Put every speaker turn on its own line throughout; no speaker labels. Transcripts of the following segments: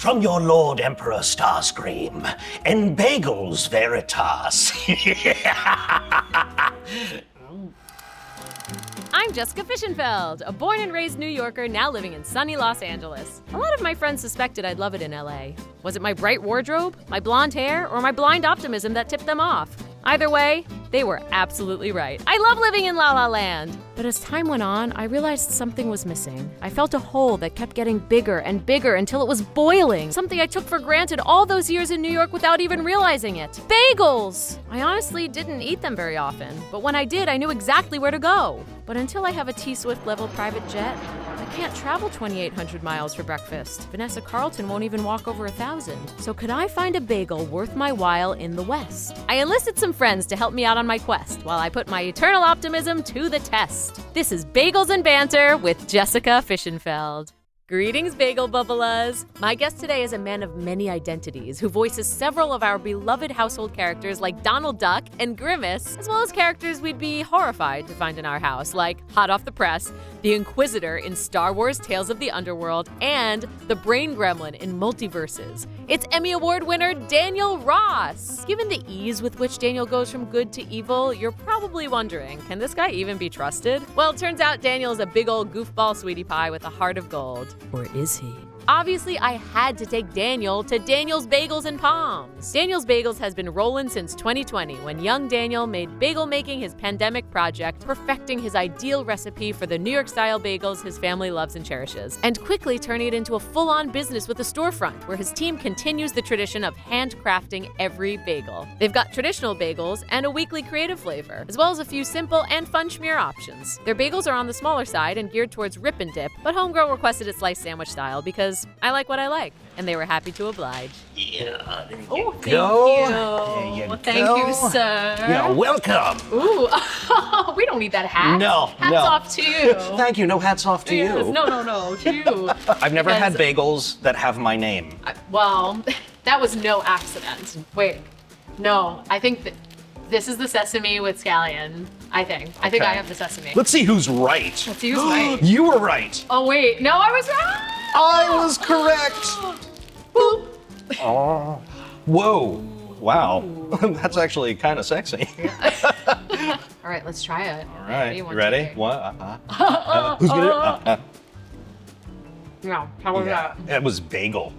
from your Lord Emperor Starscream and Bagels Veritas.
I'm Jessica Fishenfeld, a born and raised New Yorker now living in sunny Los Angeles. A lot of my friends suspected I'd love it in LA. Was it my bright wardrobe, my blonde hair, or my blind optimism that tipped them off? Either way, they were absolutely right. I love living in La La Land. But as time went on, I realized something was missing. I felt a hole that kept getting bigger and bigger until it was boiling. Something I took for granted all those years in New York without even realizing it. Bagels! I honestly didn't eat them very often, but when I did, I knew exactly where to go. But until I have a T-Swift level private jet, I can't travel 2,800 miles for breakfast. Vanessa Carlton won't even walk over 1,000. So could I find a bagel worth my while in the West? I enlisted some friends to help me out on my quest while I put my eternal optimism to the test. This is Bagels and Banter with Jessica Fishenfeld. Greetings, Bagel Bubbalas! My guest today is a man of many identities who voices several of our beloved household characters like Donald Duck and Grimace, as well as characters we'd be horrified to find in our house, like, hot off the press, the Inquisitor in Star Wars Tales of the Underworld and the Brain Gremlin in Multiverses. It's Emmy Award winner Daniel Ross! Given the ease with which Daniel goes from good to evil, you're probably wondering, can this guy even be trusted? Well, it turns out Daniel is a big old goofball sweetie pie with a heart of gold. Or is he? Obviously, I had to take Daniel to Daniel's Bagels and Palms. Daniel's Bagels has been rolling since 2020 when young Daniel made bagel making his pandemic project, perfecting his ideal recipe for the New York-style bagels his family loves and cherishes, and quickly turning it into a full-on business with a storefront where his team continues the tradition of handcrafting every bagel. They've got traditional bagels and a weekly creative flavor, as well as a few simple and fun schmear options. Their bagels are on the smaller side and geared towards rip and dip, but Homegirl requested it sliced sandwich style because I like what I like, and they were happy to oblige.
Yeah, there you
Oh,
go.
thank you.
There
Thank
go.
you, sir.
You're welcome.
Ooh, we don't need that hat.
No,
Hats
no.
off to you.
Thank you. No hats off to
Yes,
you.
no, to you.
I've never had
Because-
bagels that have my name.
Well, that was no accident. Wait, no, I think that this is the sesame with scallion. I think I
Okay.
have the sesame.
Let's see who's right.
Let's see who's right.
You were right.
Oh wait, no, I was wrong.
I was correct.
Boop.
Oh, whoa. Wow. That's actually kind of sexy.
All right, let's try it.
All right. You
One,
ready?
two, three.
What? Who's gonna?
No, how was
Yeah,
that?
it was bagel.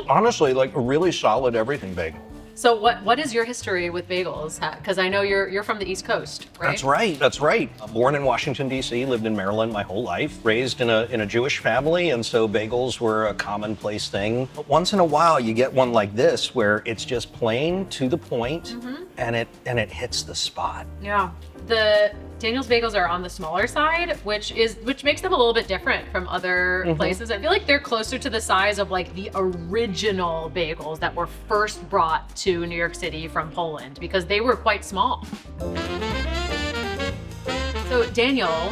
Honestly, like a really solid everything bagel.
So what is your history with bagels? Because I know you're from the East Coast, right?
That's right. That's right. Born in Washington, D.C., lived in Maryland my whole life, raised in a Jewish family, and so bagels were a commonplace thing. But once in a while, you get one like this where it's just plain to the point, and it hits the spot.
Yeah. The Daniel's bagels are on the smaller side, which makes them a little bit different from other places. I feel like they're closer to the size of like the original bagels that were first brought to New York City from Poland because they were quite small. So Daniel,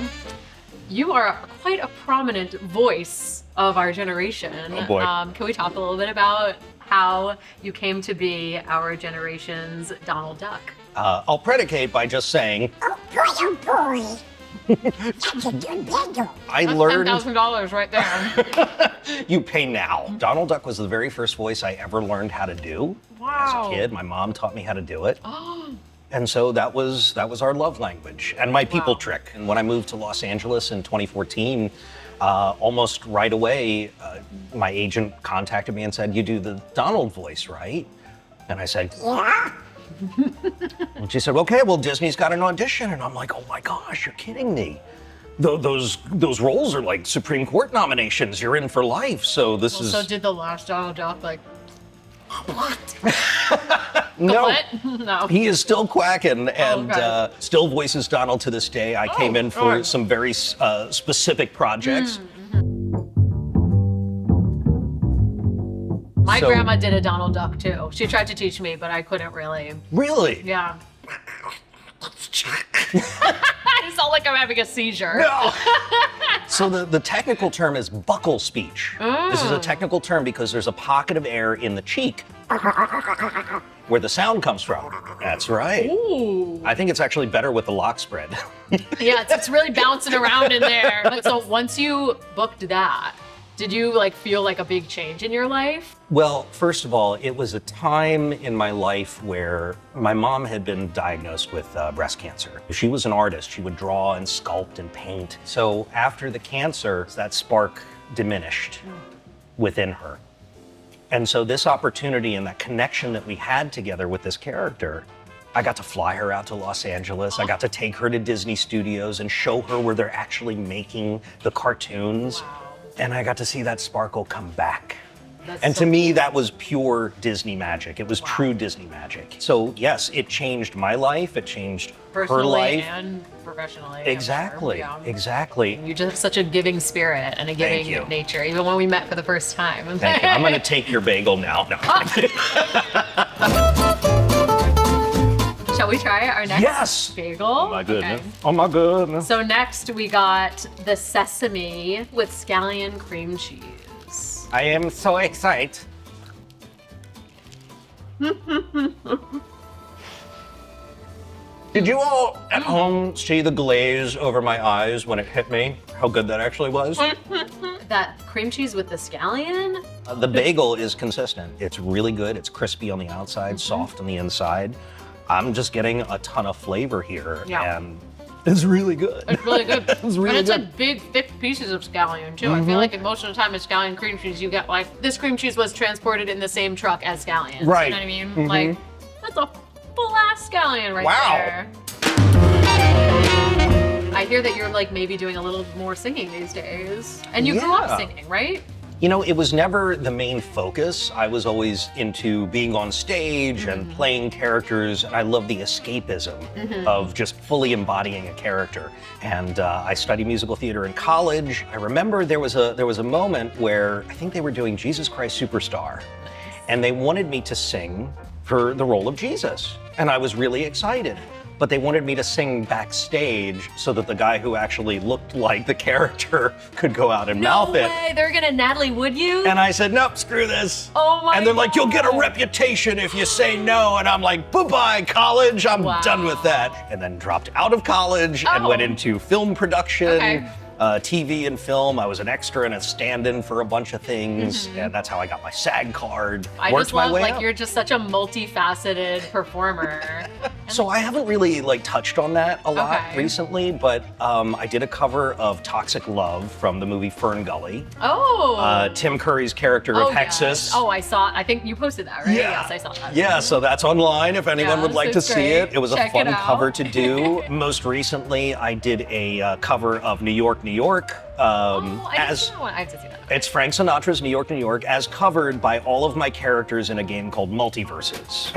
you are quite a prominent voice of our generation.
Oh boy.
Can we talk a little bit about how you came to be our generation's Donald Duck?
I'll predicate by just saying,
Oh boy. That's a good bagel.
I
That's
learned.
$10,000 right there.
You pay now. Donald Duck was the very first voice I ever learned how to do.
Wow.
As a kid, my mom taught me how to do it.
Oh,
And so that was our love language and my people
Wow.
trick. And when I moved to Los Angeles in 2014, almost right away, my agent contacted me and said, "You do the Donald voice, right?" And I said,
Yeah.
and she said, "Okay, well, Disney's got an audition." And I'm like, "Oh my gosh, you're kidding me. Those roles are like Supreme Court nominations. You're in for life. So this is..."
so did the last Donald Duck like,
What?
No.
what? No.
He is still quacking and
Okay.
still voices Donald to this day. I came in for
alright.
some very specific projects.
My
So-
grandma did a Donald Duck too. She tried to teach me, but I couldn't really.
Really?
Yeah. I sound like I'm having a seizure.
No. So the technical term is buccal speech. This is a technical term because there's a pocket of air in the cheek where the sound comes from. That's right.
Ooh.
I think it's actually better with the lock spread.
Yeah, it's really bouncing around in there. But so once you booked that, Did you like feel like a big change in your life?
Well, first of all, it was a time in my life where my mom had been diagnosed with breast cancer. She was an artist. She would draw and sculpt and paint. So after the cancer, that spark diminished within her. And so this opportunity and that connection that we had together with this character, I got to fly her out to Los Angeles. I got to take her to Disney Studios and show her where they're actually making the cartoons.
Wow.
And I got to see that sparkle come back.
That's
And
so
to me, that was pure Disney magic. It was true Disney magic. So yes, it changed my life. It changed her
personally
life.
and professionally. I'm
Exactly,
sure. Yeah.
exactly.
You just have such a giving spirit and a
Thank
giving
you.
nature, even when we met for the first time.
Thank you. I'm gonna take your bagel now. No.
Shall we try our next
Yes!
bagel?
Oh my goodness.
Okay.
Oh my goodness.
So next we got the sesame with scallion cream cheese.
I am so excited. Did you all at home see the glaze over my eyes when it hit me? How good that actually was?
That cream cheese with the scallion?
The bagel is consistent. It's really good. It's crispy on the outside, soft on the inside. I'm just getting a ton of flavor here,
Yeah.
and it's really good.
It's really good.
It's really
and it's
good.
like big, thick pieces of scallion too. I feel like most of the time it's scallion cream cheese, you get like, this cream cheese was transported in the same truck as scallions.
Right.
You know what I mean? Like, that's a full ass scallion right
Wow.
there. I hear that you're like maybe doing a little more singing these days. And you grew up
Yeah.
singing, right?
You know, it was never the main focus. I was always into being on stage and playing characters, and I love the escapism of just fully embodying a character. And I studied musical theater in college. I remember there was a moment where I think they were doing Jesus Christ Superstar, and they wanted me to sing for the role of Jesus, and I was really excited. But they wanted me to sing backstage so that the guy who actually looked like the character could go out and mouth it.
No way, they're gonna Natalie Wood you?
And I said, nope, screw this.
Oh my
And they're like, you'll get a
God.
reputation if you say no. And I'm like, bye-bye, college. I'm
Wow.
done with that. And then dropped out of college and
Oh.
went into film production,
Okay.
TV and film. I was an extra and a stand-in for a bunch of things. And that's how I got my SAG card.
I
Worked
just
my
love,
way
like,
up.
you're just such a multifaceted performer.
So I haven't really like touched on that a lot
Okay.
recently, but I did a cover of Toxic Love from the movie Fern Gully.
Oh.
Tim Curry's character
Oh,
of Hexus.
yes. Oh, I think you posted that, right? Yes, I saw that.
Yeah, so that's online if anyone would
Yes,
like to
it's
see
great.
it. It was
Check
a fun
it out.
cover to do. Most recently, I did a cover of New York, New York.
Oh, I didn't see that one. I have to see that.
It's Frank Sinatra's New York, New York, as covered by all of my characters in a game called Multiverses.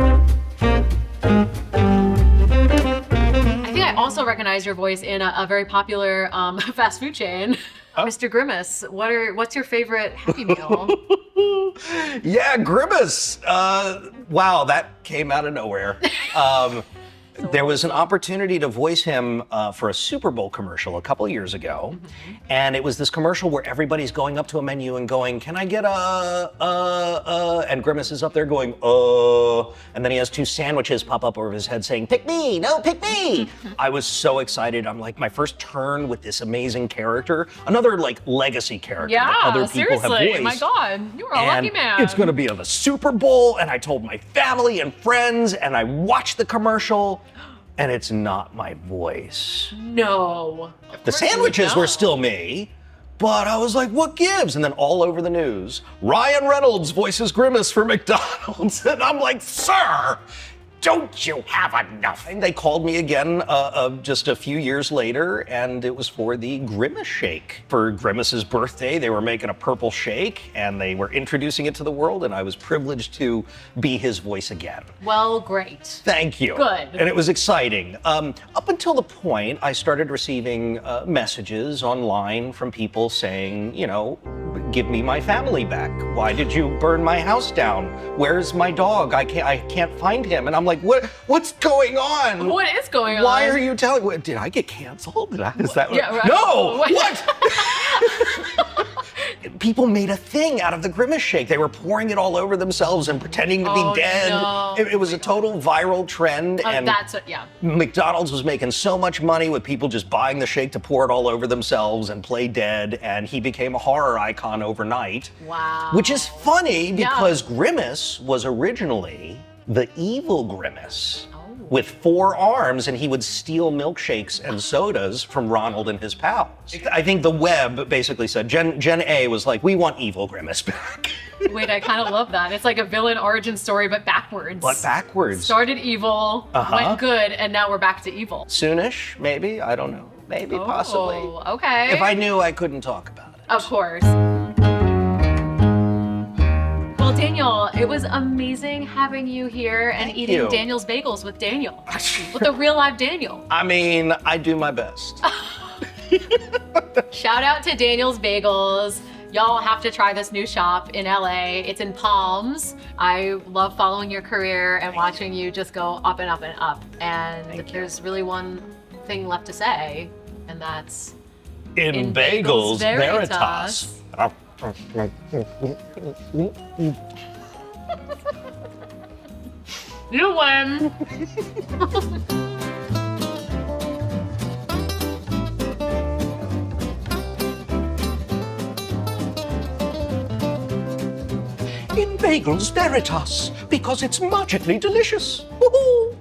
I think I also recognize your voice in a very popular fast food chain. Mr. Grimace, what's your favorite Happy Meal?
Yeah, Grimace. Wow, that came out of nowhere. There was an opportunity to voice him for a Super Bowl commercial a couple years ago. And it was this commercial where everybody's going up to a menu and going, can I get and Grimace is up there going, and then he has two sandwiches pop up over his head saying, pick me, no, pick me. I was so excited. I'm like, my first turn with this amazing character, another like legacy character that
Yeah,
other people have
seriously.
voiced.
My God, you are a
And
lucky man.
it's going to be on the Super Bowl, and I told my family and friends, and I watched the commercial, and it's not my voice.
No. Of
The
course you would
sandwiches
know.
were still me, but I was like, what gives? And then all over the news, Ryan Reynolds voices Grimace for McDonald's, and I'm like, sir, don't you have enough? And they called me again just a few years later, and it was for the Grimace Shake. For Grimace's birthday, they were making a purple shake, and they were introducing it to the world, and I was privileged to be his voice again.
Well, great.
Thank you.
Good.
And it was exciting. Up until the point I started receiving messages online from people saying, you know, give me my family back. Why did you burn my house down? Where's my dog? I can't find him. And I'm like, what's going on?
What is going on?
Why are you telling? Did I get canceled? Is that?
Yeah, right.
No.
What?
What? people made a thing out of the Grimace shake. They were pouring it all over themselves and pretending to be dead.
No.
It was a total viral trend. And
yeah.
McDonald's was making so much money with people just buying the shake to pour it all over themselves and play dead. And he became a horror icon overnight.
Wow.
Which is funny because Grimace was originally the evil Grimace. With 4 arms, and he would steal milkshakes and sodas from Ronald and his pals. I think the web basically said, Gen A was like, we want evil Grimace back.
Wait, I kind of love that. It's like a villain origin story, but backwards.
But backwards.
Started evil, went good, and now we're back to evil.
Soonish, maybe? I don't know. Maybe, possibly.
Okay.
If I knew, I couldn't talk about it.
Of course. Well, Daniel, it was amazing having you here and
Thank
eating
you.
Daniel's bagels with Daniel, with the real live Daniel.
I mean, I do my best.
Shout out to Daniel's Bagels. Y'all have to try this new shop in LA. It's in Palms. I love following your career and watching you just go up and up and up. And there's really one thing left to say, and that's
In Bagels Veritas.
You win.
In Bagels Veritas, because it's magically delicious. Woohoo!